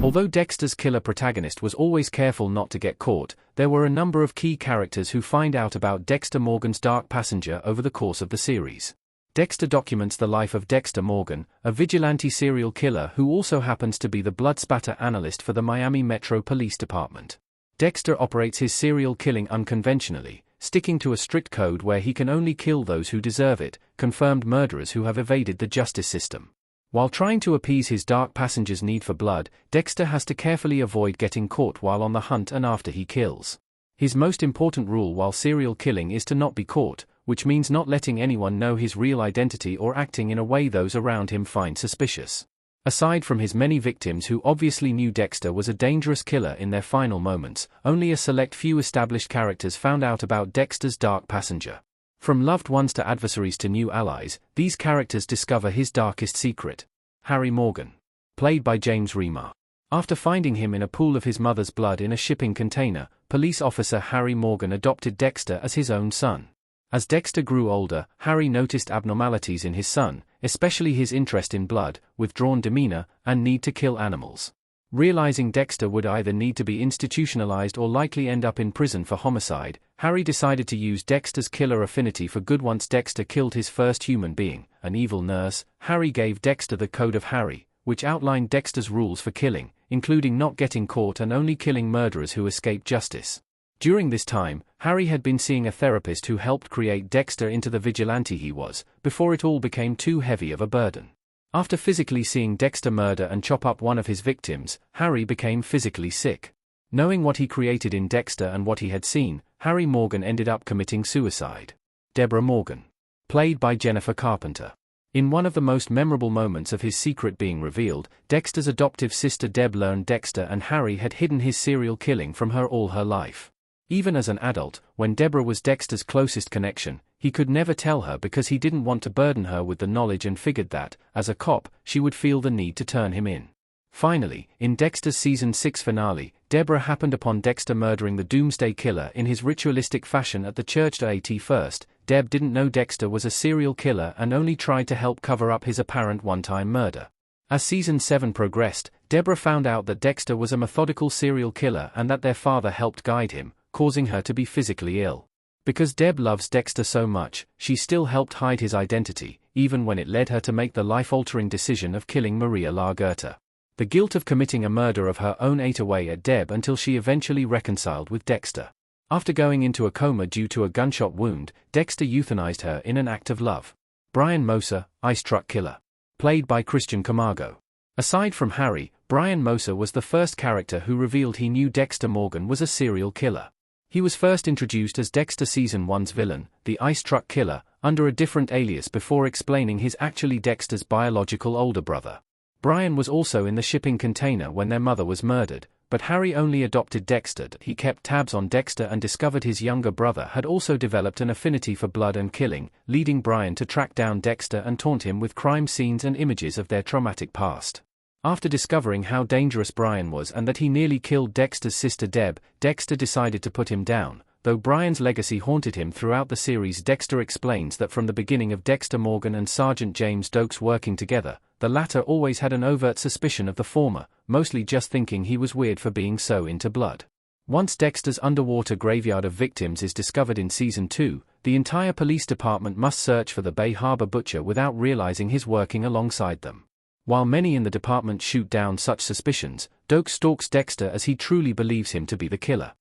Although Dexter's killer protagonist was always careful not to get caught, there were a number of key characters who find out about Dexter Morgan's dark passenger over the course of the series. Dexter documents the life of Dexter Morgan, a vigilante serial killer who also happens to be the blood spatter analyst for the Miami Metro Police Department. Dexter operates his serial killing unconventionally, sticking to a strict code where he can only kill those who deserve it, confirmed murderers who have evaded the justice system. While trying to appease his dark passenger's need for blood, Dexter has to carefully avoid getting caught while on the hunt and after he kills. His most important rule while serial killing is to not be caught, which means not letting anyone know his real identity or acting in a way those around him find suspicious. Aside from his many victims who obviously knew Dexter was a dangerous killer in their final moments, only a select few established characters found out about Dexter's dark passenger. From loved ones to adversaries to new allies, these characters discover his darkest secret. Harry Morgan. Played by James Remar. After finding him in a pool of his mother's blood in a shipping container, police officer Harry Morgan adopted Dexter as his own son. As Dexter grew older, Harry noticed abnormalities in his son, especially his interest in blood, withdrawn demeanor, and need to kill animals. Realizing Dexter would either need to be institutionalized or likely end up in prison for homicide, Harry decided to use Dexter's killer affinity for good. Once Dexter killed his first human being, an evil nurse, Harry gave Dexter the Code of Harry, which outlined Dexter's rules for killing, including not getting caught and only killing murderers who escape justice. During this time, Harry had been seeing a therapist who helped create Dexter into the vigilante he was, before it all became too heavy of a burden. After physically seeing Dexter murder and chop up one of his victims, Harry became physically sick. Knowing what he created in Dexter and what he had seen, Harry Morgan ended up committing suicide. Deborah Morgan. Played by Jennifer Carpenter. In one of the most memorable moments of his secret being revealed, Dexter's adoptive sister Deb learned Dexter and Harry had hidden his serial killing from her all her life. Even as an adult, when Deborah was Dexter's closest connection, he could never tell her because he didn't want to burden her with the knowledge and figured that, as a cop, she would feel the need to turn him in. Finally, in Dexter's Season 6 finale, Deborah happened upon Dexter murdering the Doomsday Killer in his ritualistic fashion at the church. At first, Deb didn't know Dexter was a serial killer and only tried to help cover up his apparent one-time murder. As Season 7 progressed, Deborah found out that Dexter was a methodical serial killer and that their father helped guide him, causing her to be physically ill. Because Deb loves Dexter so much, she still helped hide his identity, even when it led her to make the life-altering decision of killing Maria Lagerta. The guilt of committing a murder of her own ate away at Deb until she eventually reconciled with Dexter. After going into a coma due to a gunshot wound, Dexter euthanized her in an act of love. Brian Moser, Ice Truck Killer. Played by Christian Camargo. Aside from Harry, Brian Moser was the first character who revealed he knew Dexter Morgan was a serial killer. He was first introduced as Dexter Season 1's villain, the Ice Truck Killer, under a different alias before explaining he's actually Dexter's biological older brother. Brian was also in the shipping container when their mother was murdered, but Harry only adopted Dexter. He kept tabs on Dexter and discovered his younger brother had also developed an affinity for blood and killing, leading Brian to track down Dexter and taunt him with crime scenes and images of their traumatic past. After discovering how dangerous Brian was and that he nearly killed Dexter's sister Deb, Dexter decided to put him down. Though Brian's legacy haunted him throughout the series, Dexter explains that from the beginning of Dexter Morgan and Sergeant James Dokes working together, the latter always had an overt suspicion of the former, mostly just thinking he was weird for being so into blood. Once Dexter's underwater graveyard of victims is discovered in Season 2, the entire police department must search for the Bay Harbor Butcher without realizing he's working alongside them. While many in the department shoot down such suspicions, Dokes stalks Dexter as he truly believes him to be the killer.